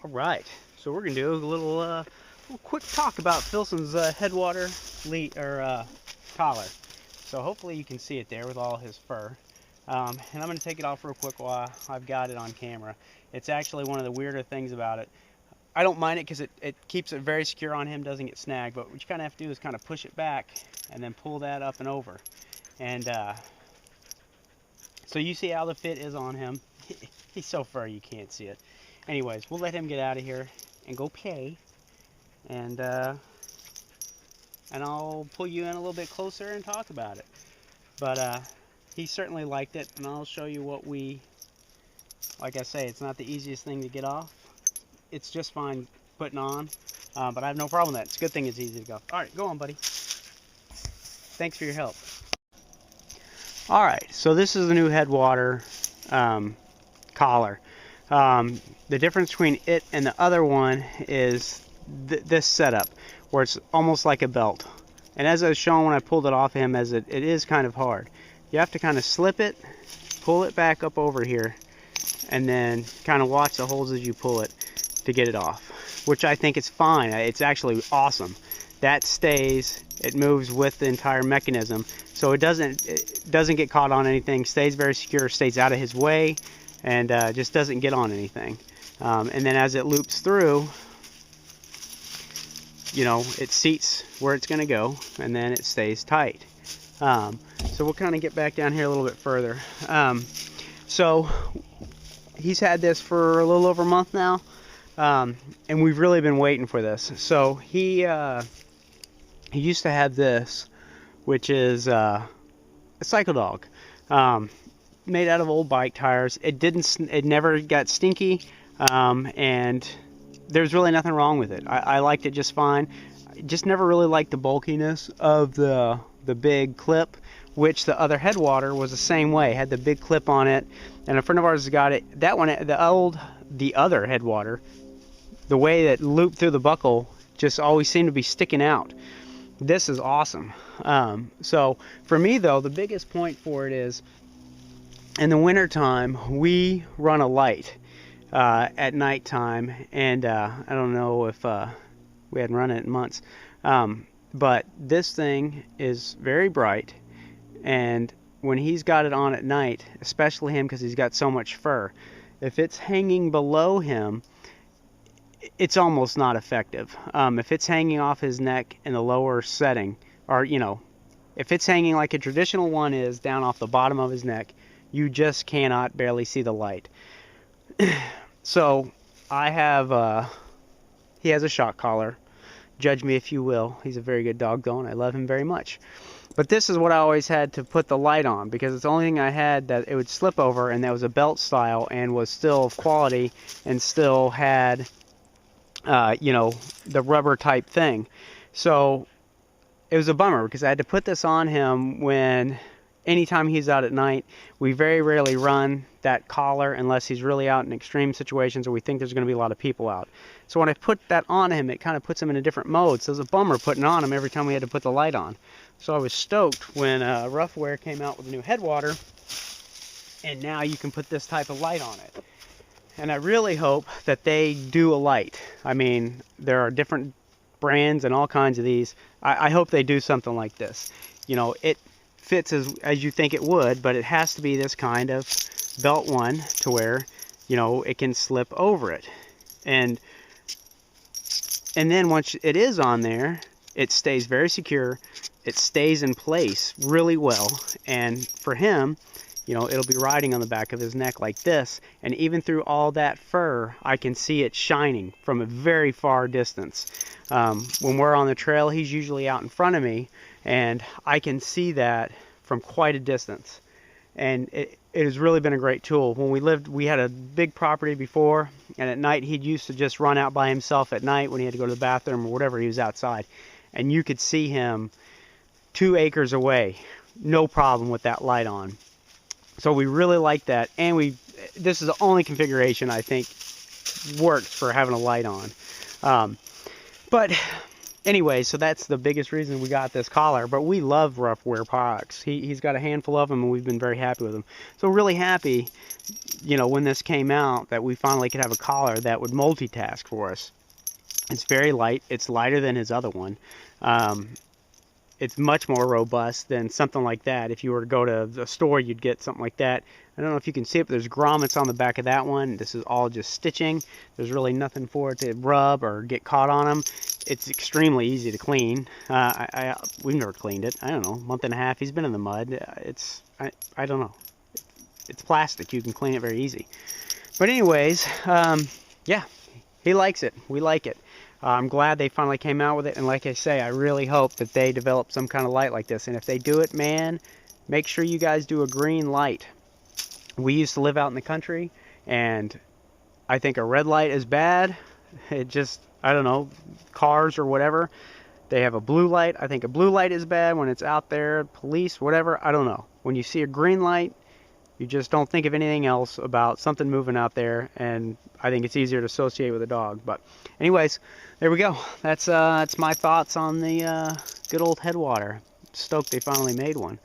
All right, so we're gonna do a little quick talk about Filson's Headwater collar. So hopefully you can see it there with all his fur. And I'm gonna take it off real quick while I've got it on camera. It's actually one of the weirder things about it. I don't mind it because it keeps it very secure on him, doesn't get snagged. But what you kind of have to do is kind of push it back and then pull that up and over. And so you see how the fit is on him. He's so furry you can't see it. Anyways, we'll let him get out of here and go play, and I'll pull you in a little bit closer and talk about it. But he certainly liked it, and I'll show you what like I say, it's not the easiest thing to get off. It's just fine putting on, but I have no problem with that. It's a good thing it's easy to go. All right, go on, buddy. Thanks for your help. All right, so this is the new Headwater collar. The difference between it and the other one is this setup, where it's almost like a belt. And as I was showing when I pulled it off him, it is kind of hard. You have to kind of slip it, pull it back up over here, and then kind of watch the holes as you pull it to get it off, which I think is fine. It's actually awesome. That stays, it moves with the entire mechanism, so it doesn't get caught on anything, stays very secure, stays out of his way, and just doesn't get on anything. And then as it loops through, you know, it seats where it's going to go, and then it stays tight. So we'll kind of get back down here a little bit further. So he's had this for a little over a month now, and we've really been waiting for this. So he used to have this, which is a cycle dog, made out of old bike tires. It never got stinky, and there's really nothing wrong with it. I liked it just fine. Just never really liked the bulkiness of the big clip, which the other Headwater was the same way. It had the big clip on it, and a friend of ours has got it. That one, the other Headwater, the way that looped through the buckle just always seemed to be sticking out. This is awesome. So for me though, the biggest point for it is, in the winter time, we run a light at nighttime, and I don't know if we hadn't run it in months, but this thing is very bright, and when he's got it on at night, especially him because he's got so much fur, if it's hanging below him, it's almost not effective. If it's hanging off his neck in the lower setting, or you know, if it's hanging like a traditional one is down off the bottom of his neck, you just cannot barely see the light. So I have he has a shock collar. Judge me if you will. He's a very good dog though, and I love him very much. But this is what I always had to put the light on, because it's the only thing I had that it would slip over, and that was a belt style and was still of quality and still had you know, the rubber type thing. So it was a bummer because I had to put this on him when anytime he's out at night. We very rarely run that collar unless he's really out in extreme situations or we think there's going to be a lot of people out. So when I put that on him, it kind of puts him in a different mode. So it was a bummer putting on him every time we had to put the light on. So I was stoked when Ruffwear came out with a new Headwater, and now you can put this type of light on it. And I really hope that they do a light. I mean, there are different brands and all kinds of these. I hope they do something like this. You know, it fits as you think it would, but it has to be this kind of belt one to where, you know, it can slip over it. And then once it is on there, it stays very secure. It stays in place really well. And for him, you know, it'll be riding on the back of his neck like this, and even through all that fur, I can see it shining from a very far distance. When we're on the trail, he's usually out in front of me, and I can see that from quite a distance. And it has really been a great tool. When we had a big property before, and at night he'd used to just run out by himself at night when he had to go to the bathroom or whatever, he was outside. And you could see him 2 acres away, no problem with that light on. So we really like that, and this is the only configuration I think works for having a light on. But anyway, so that's the biggest reason we got this collar. But we love Ruffwear products. He's got a handful of them, and we've been very happy with them. So really happy, you know, when this came out, that we finally could have a collar that would multitask for us. It's very light. It's lighter than his other one. It's much more robust than something like that. If you were to go to the store, you'd get something like that. I don't know if you can see it, but there's grommets on the back of that one. This is all just stitching. There's really nothing for it to rub or get caught on them. It's extremely easy to clean. We've never cleaned it. I don't know, a month and a half. He's been in the mud. I don't know. It's plastic. You can clean it very easy. But anyways, yeah, he likes it. We like it. I'm glad they finally came out with it, and like I say, I really hope that they develop some kind of light like this. And if they do it, man, make sure you guys do a green light. We used to live out in the country, and I think a red light is bad. It just, I don't know, cars or whatever, they have a blue light. I think a blue light is bad when it's out there, police, whatever, I don't know. When you see a green light, you just don't think of anything else about something moving out there, and I think it's easier to associate with a dog. But anyways, there we go. That's my thoughts on the good old Headwater. Stoked they finally made one.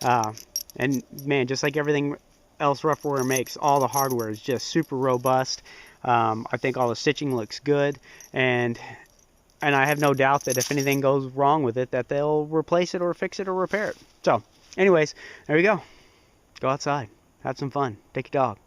And man, just like everything else Ruffwear makes, all the hardware is just super robust. I think all the stitching looks good, and I have no doubt that if anything goes wrong with it, that they'll replace it or fix it or repair it. So anyways, there you go. Go outside. Have some fun. Take your dog.